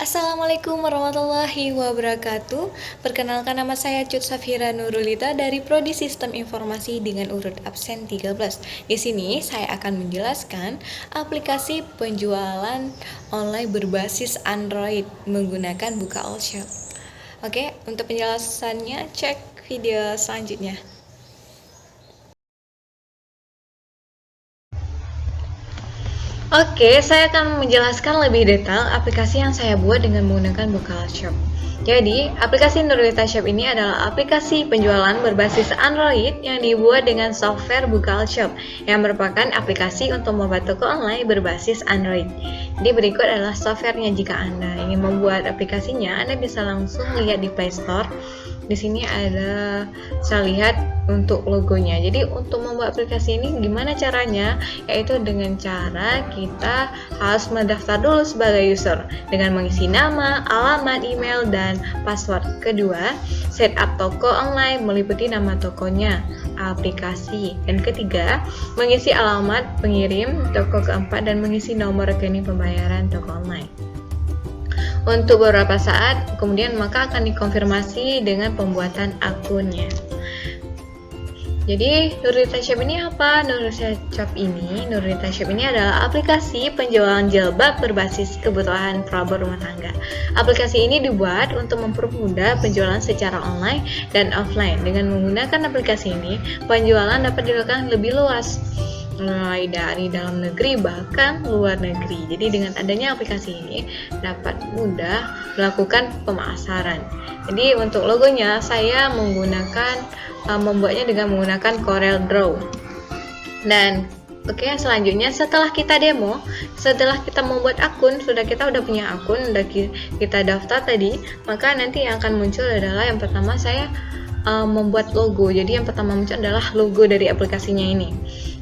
Assalamualaikum warahmatullahi wabarakatuh. Perkenalkan, nama saya Cut Safira Nurulita dari Prodi Sistem Informasi dengan urut absen 13. Di sini saya akan menjelaskan aplikasi penjualan online berbasis Android menggunakan Bukalapak Shop. Oke, untuk penjelasannya cek video selanjutnya. Oke, saya akan menjelaskan lebih detail aplikasi yang saya buat dengan menggunakan Bukalapak Shop. Jadi, aplikasi Nurulita Shop ini adalah aplikasi penjualan berbasis Android yang dibuat dengan software Bukalapak Shop yang merupakan aplikasi untuk membuat toko online berbasis Android. Jadi, berikut adalah softwarenya. Jika Anda ingin membuat aplikasinya, Anda bisa langsung lihat di Play Store. Di sini ada, saya lihat untuk logonya. Jadi untuk membuat aplikasi ini gimana caranya? Yaitu dengan cara kita harus mendaftar dulu sebagai user dengan mengisi nama, alamat, email, dan password. Kedua, setup toko online meliputi nama tokonya, aplikasi. Dan ketiga, mengisi alamat pengirim toko. Keempat, dan mengisi nomor rekening pembayaran toko online. Untuk beberapa saat kemudian maka akan dikonfirmasi dengan pembuatan akunnya. Jadi Nurulita Shop ini apa? Nurulita Shop ini adalah aplikasi penjualan jilbab berbasis kebutuhan perabot rumah tangga. Aplikasi ini dibuat untuk mempermudah penjualan secara online dan offline. Dengan menggunakan aplikasi ini, penjualan dapat dilakukan lebih luas, mulai dari dalam negeri bahkan luar negeri. Jadi dengan adanya aplikasi ini dapat mudah melakukan pemasaran. Jadi untuk logonya saya membuatnya dengan menggunakan Corel Draw. Dan selanjutnya setelah kita membuat akun, kita udah punya akun, udah kita daftar tadi, maka nanti yang akan muncul adalah yang pertama saya membuat logo. Jadi yang pertama muncul adalah logo dari aplikasinya ini.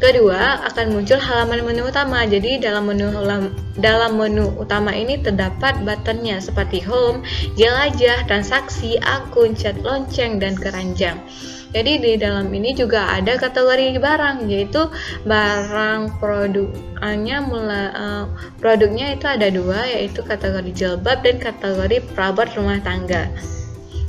Kedua, akan muncul halaman menu utama. Jadi dalam menu utama ini terdapat buttonnya seperti home, jelajah, transaksi, akun, chat lonceng, dan keranjang. Jadi di dalam ini juga ada kategori barang, yaitu barang produknya itu ada dua, yaitu kategori jilbab dan kategori perabot rumah tangga.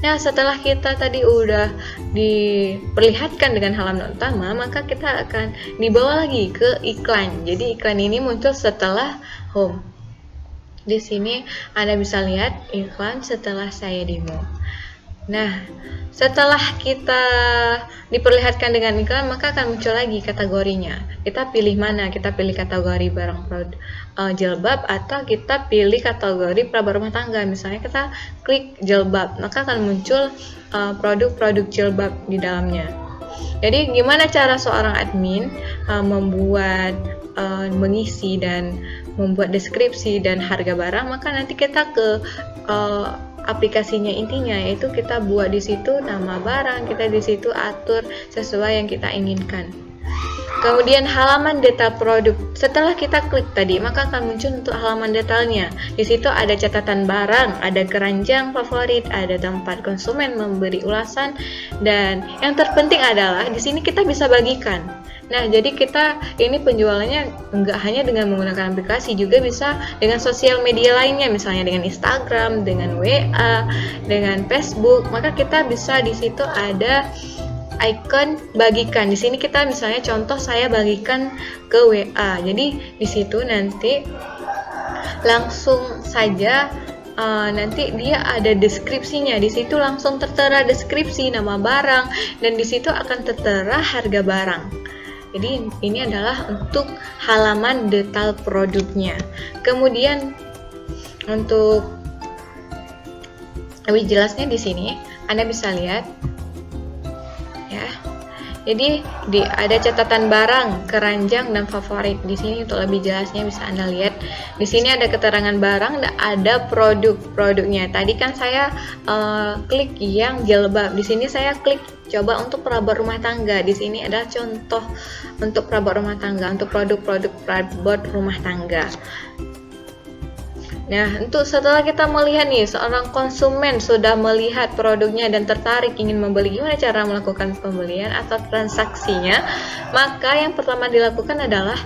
Nah, setelah kita tadi udah diperlihatkan dengan halaman utama, maka kita akan dibawa lagi ke iklan. Jadi iklan ini muncul setelah home. Di sini Anda bisa lihat iklan setelah saya demo. Nah, setelah kita diperlihatkan dengan iklan, maka akan muncul lagi kategorinya. Kita pilih mana? Kita pilih kategori barang jilbab atau kita pilih kategori perabot rumah tangga. Misalnya kita klik jilbab, maka akan muncul produk-produk jilbab di dalamnya. Jadi gimana cara seorang admin mengisi dan membuat deskripsi dan harga barang? Maka nanti kita ke aplikasinya intinya, yaitu kita buat di situ nama barang, kita di situ atur sesuai yang kita inginkan. Kemudian halaman detail produk. Setelah kita klik tadi, maka akan muncul untuk halaman detailnya. Di situ ada catatan barang, ada keranjang favorit, ada tempat konsumen memberi ulasan, dan yang terpenting adalah di sini kita bisa bagikan. Nah, jadi kita ini penjualannya enggak hanya dengan menggunakan aplikasi, juga bisa dengan sosial media lainnya, misalnya dengan Instagram, dengan WA, dengan Facebook. Maka kita bisa di situ ada icon bagikan. Di sini kita misalnya contoh saya bagikan ke WA. Jadi di situ nanti langsung saja nanti dia ada deskripsinya. Di situ langsung tertera deskripsi, nama barang, dan di situ akan tertera harga barang. Jadi ini adalah untuk halaman detail produknya. Kemudian untuk lebih jelasnya di sini Anda bisa lihat ya. Jadi ada catatan barang, keranjang, dan favorit. Di sini untuk lebih jelasnya bisa Anda lihat. Di sini ada keterangan barang, ada produknya. Tadi kan saya klik yang jilbab. Di sini saya klik coba untuk perabot rumah tangga. Di sini ada contoh untuk perabot rumah tangga, untuk produk-produk perabot rumah tangga. Nah, untuk setelah kita melihat nih, seorang konsumen sudah melihat produknya dan tertarik ingin membeli, gimana cara melakukan pembelian atau transaksinya? Maka yang pertama dilakukan adalah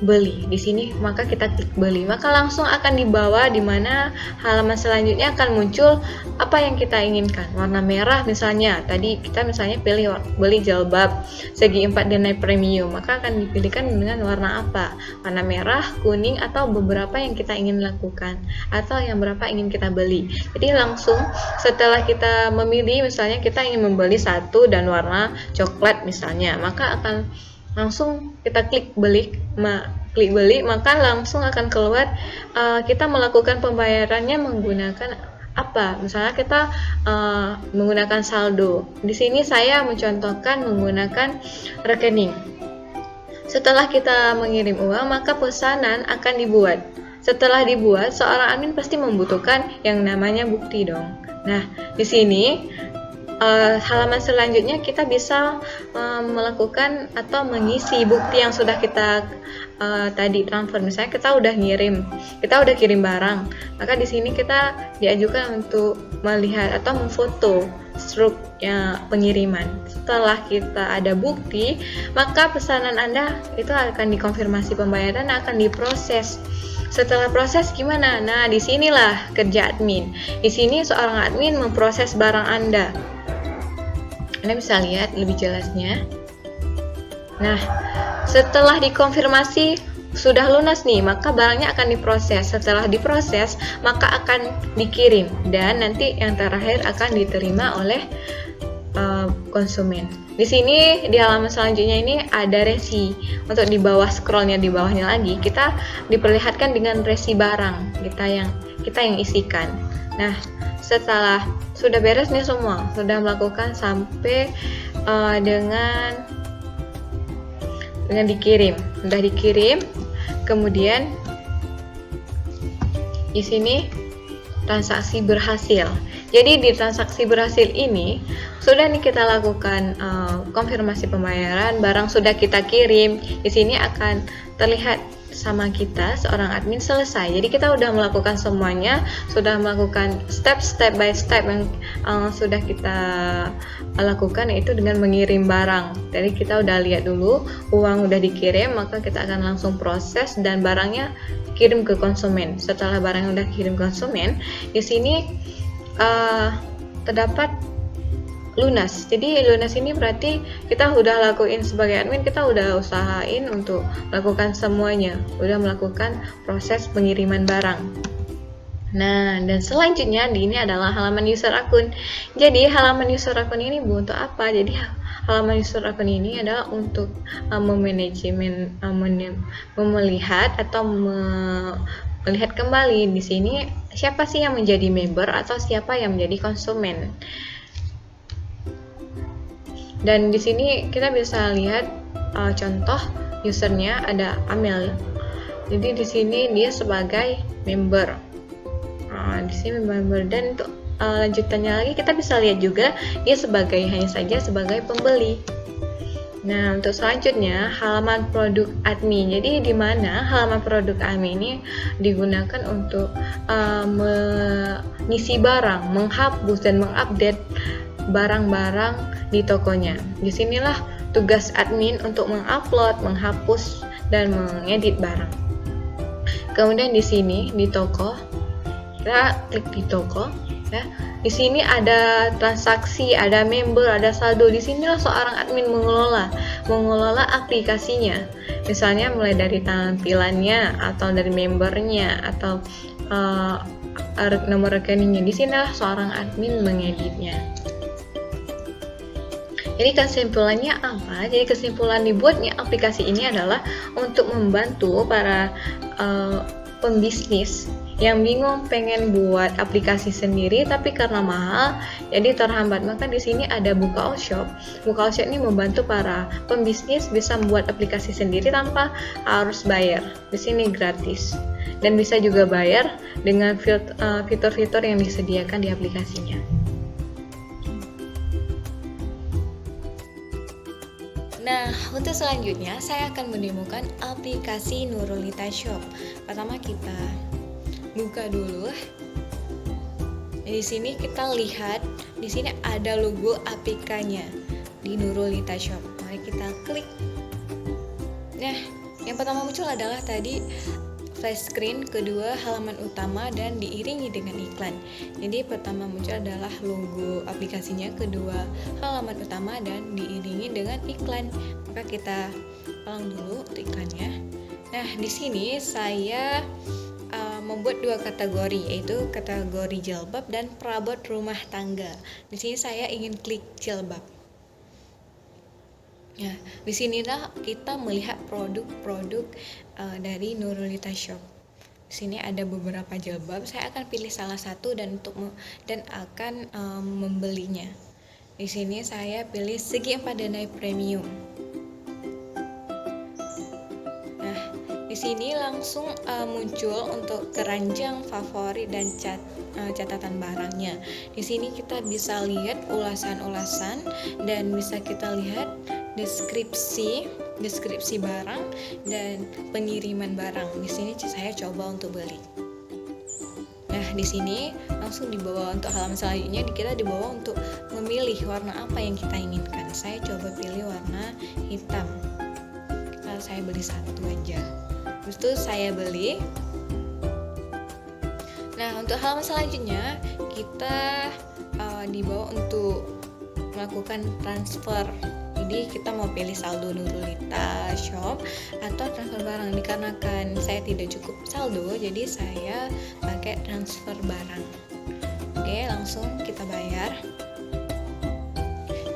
beli. Di sini maka kita klik beli, maka langsung akan dibawa di mana halaman selanjutnya akan muncul apa yang kita inginkan. Warna merah misalnya, tadi kita misalnya pilih beli jilbab segi 4 dinai premium, maka akan dipilihkan dengan warna apa? Warna merah, kuning, atau beberapa yang kita ingin lakukan, atau yang berapa ingin kita beli. Jadi langsung setelah kita memilih, misalnya kita ingin membeli satu dan warna coklat misalnya, maka akan langsung kita klik beli, maka langsung akan keluar kita melakukan pembayarannya menggunakan apa. Misalnya kita menggunakan saldo. Di sini saya mencontohkan menggunakan rekening. Setelah kita mengirim uang, maka pesanan akan dibuat. Setelah dibuat, seorang admin pasti membutuhkan yang namanya bukti dong. Nah, di sini halaman selanjutnya kita bisa melakukan atau mengisi bukti yang sudah kita tadi transfer. Misalnya kita udah kirim barang, maka di sini kita diajukan untuk melihat atau memfoto struknya pengiriman. Setelah kita ada bukti, maka pesanan Anda itu akan dikonfirmasi pembayaran, akan diproses. Setelah proses gimana? Nah, disinilah kerja admin. Di sini seorang admin memproses barang Anda. Anda bisa lihat lebih jelasnya. Nah, setelah dikonfirmasi sudah lunas nih, maka barangnya akan diproses. Setelah diproses, maka akan dikirim dan nanti yang terakhir akan diterima oleh konsumen. Di sini di halaman selanjutnya ini ada resi. Untuk di bawah scrollnya di bawahnya lagi, kita diperlihatkan dengan resi barang kita yang isikan. Nah, setelah sudah beres nih semua, sudah melakukan sampai dengan dikirim, sudah dikirim, kemudian di sini transaksi berhasil. Jadi di transaksi berhasil ini sudah nih kita lakukan konfirmasi pembayaran, barang sudah kita kirim. Di sini akan terlihat sama kita seorang admin selesai. Jadi kita udah melakukan semuanya, sudah melakukan step by step yang sudah kita lakukan, yaitu dengan mengirim barang. Jadi kita udah lihat dulu uang udah dikirim, maka kita akan langsung proses dan barangnya kirim ke konsumen. Setelah barang udah kirim ke konsumen, di sini terdapat lunas. Jadi lunas ini berarti kita udah lakuin sebagai admin, kita udah usahain untuk lakukan semuanya, udah melakukan proses pengiriman barang. Nah, dan selanjutnya ini adalah halaman user akun. Jadi halaman user akun ini untuk apa? Jadi halaman user akun ini adalah untuk memanajemen, melihat atau melihat kembali di sini siapa sih yang menjadi member atau siapa yang menjadi konsumen. Dan di sini kita bisa lihat contoh usernya ada Amel. Jadi di sini dia sebagai member. Di sini member, dan untuk lanjutannya lagi kita bisa lihat juga dia hanya saja sebagai pembeli. Nah, untuk selanjutnya halaman produk admin. Jadi di mana halaman produk admin ini digunakan untuk mengisi barang, menghapus dan mengupdate barang-barang di tokonya. Disinilah tugas admin untuk mengupload, menghapus, dan mengedit barang. Kemudian di sini di toko, kita klik di toko. Ya, di sini ada transaksi, ada member, ada saldo. Di sinilah seorang admin mengelola aplikasinya. Misalnya mulai dari tampilannya, atau dari membernya, atau nomor rekeningnya. Di sinilah seorang admin mengeditnya. Jadi kesimpulannya apa? Jadi kesimpulan dibuatnya aplikasi ini adalah untuk membantu para pembisnis yang bingung pengen buat aplikasi sendiri tapi karena mahal jadi terhambat. Maka di sini ada Bukao Shop. Bukao Shop ini membantu para pembisnis bisa membuat aplikasi sendiri tanpa harus bayar. Di sini gratis dan bisa juga bayar dengan fitur-fitur yang disediakan di aplikasinya. Nah, untuk selanjutnya saya akan mendemokan aplikasi Nurulita Shop. Pertama kita buka dulu. Di sini kita lihat, di sini ada logo APK-nya di Nurulita Shop. Mari kita klik. Nah, Yang pertama muncul adalah tadi flash screen, kedua halaman utama, dan diiringi dengan iklan. Jadi pertama muncul adalah logo aplikasinya, kedua halaman utama, dan diiringi dengan iklan. Maka kita ulang dulu untuk iklannya. Nah, di sini saya membuat dua kategori, yaitu kategori jilbab dan perabot rumah tangga. Di sini saya ingin klik jilbab. Nah, di sinilah kita melihat produk-produk dari Nurulita Shop. Di sini ada beberapa jilbab. Saya akan pilih salah satu dan akan membelinya. Di sini saya pilih segi 4 denai premium. Nah, di sini langsung muncul untuk keranjang favorit dan catatan barangnya. Di sini kita bisa lihat ulasan-ulasan dan bisa kita lihat deskripsi barang dan pengiriman barang. Di sini saya coba untuk beli. Nah, di sini langsung dibawa untuk halaman selanjutnya, kita dibawa untuk memilih warna apa yang kita inginkan. Saya coba pilih warna hitam. Lalu saya beli satu aja. Terus itu saya beli. Nah, untuk halaman selanjutnya kita dibawa untuk melakukan transfer. Jadi kita mau pilih saldo Nurulita Shop atau transfer barang. Dikarenakan saya tidak cukup saldo, jadi saya pakai transfer barang. Oke, langsung kita bayar.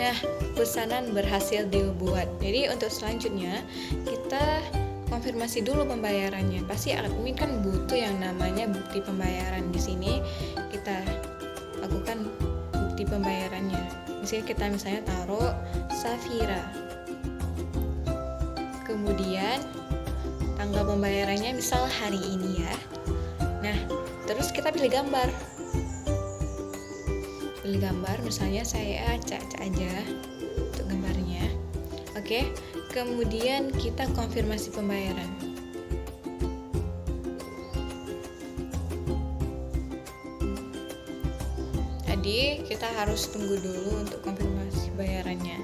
Nah, pesanan berhasil dibuat. Jadi untuk selanjutnya kita konfirmasi dulu pembayarannya. Pasti admin kan butuh yang namanya bukti pembayaran. Di sini kita lakukan bukti pembayarannya. Di sini kita misalnya taruh Safira. Kemudian tanggal pembayarannya misal hari ini ya. Nah, terus kita pilih gambar. Pilih gambar, misalnya saya acak aja untuk gambarnya. Oke, kemudian kita konfirmasi pembayaran. Jadi kita harus tunggu dulu untuk konfirmasi bayarannya.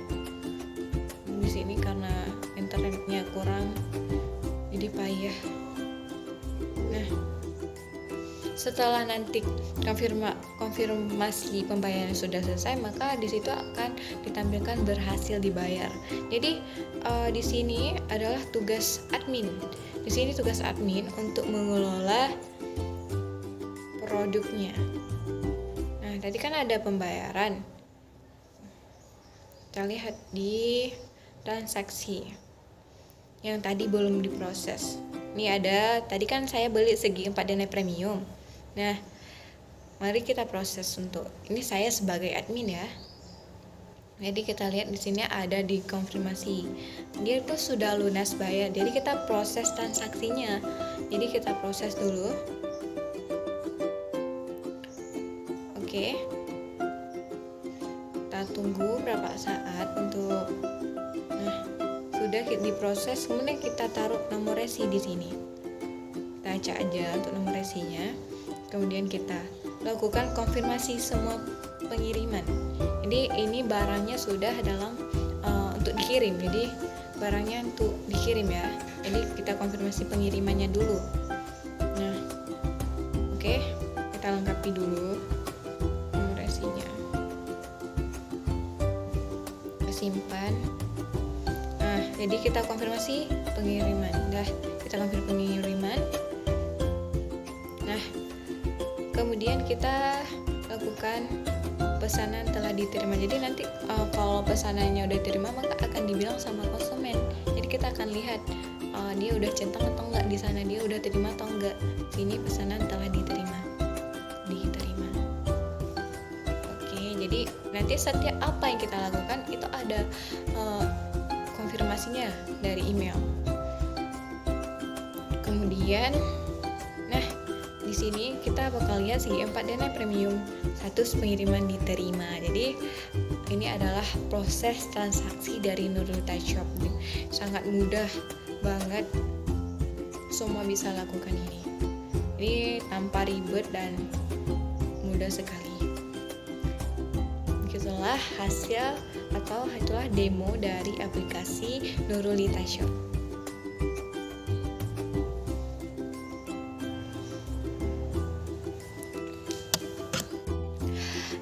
Di sini karena internetnya kurang, jadi payah. Nah, setelah nanti konfirmasi pembayaran sudah selesai, maka di situ akan ditampilkan berhasil dibayar. Jadi di sini adalah tugas admin. Di sini tugas admin untuk mengelola produknya. Nah, tadi kan ada pembayaran. Kita lihat di transaksi yang tadi belum diproses. Ini ada, tadi kan saya beli segi 4 denai premium. Nah, mari kita proses untuk ini, saya sebagai admin ya. Jadi kita lihat di sini ada di konfirmasi. Dia itu sudah lunas bayar. Jadi kita proses transaksinya. Jadi kita proses dulu. Oke. Kita tunggu berapa saat untuk sudah diproses, kemudian kita taruh nomor resi di sini. Kita acak aja untuk nomor resinya. Kemudian kita lakukan konfirmasi semua pengiriman. Jadi ini barangnya sudah dalam untuk dikirim. Jadi barangnya untuk dikirim ya. Jadi kita konfirmasi pengirimannya dulu. Nah, oke, kita lengkapi dulu nomor resinya. Kita simpan. Nah, jadi kita konfirmasi pengiriman. Kita konfirmasi pengiriman. Nah, kemudian kita lakukan pesanan telah diterima. Jadi nanti kalau pesanannya udah diterima, maka akan dibilang sama konsumen. Jadi kita akan lihat dia udah centang atau enggak di sana, dia udah terima atau enggak. Sini pesanan telah diterima. Oke, jadi nanti setiap apa yang kita lakukan itu ada konfirmasinya dari email. Kemudian, di sini kita bakal lihat segi 4 denai premium, status pengiriman diterima. Jadi ini adalah proses transaksi dari Nurulita Shop. Sangat mudah banget, semua bisa lakukan ini. Jadi tanpa ribet dan mudah sekali. Itulah hasil atau itulah demo dari aplikasi Nurulita Shop.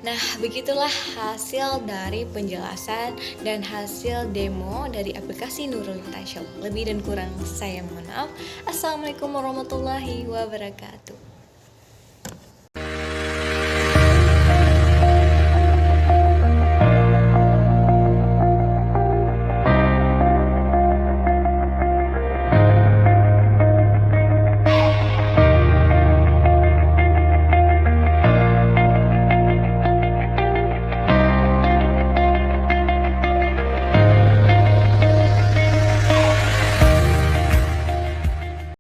Nah, begitulah hasil dari penjelasan dan hasil demo dari aplikasi Nurul Shop. Lebih dan kurang saya mohon maaf. Assalamualaikum warahmatullahi wabarakatuh.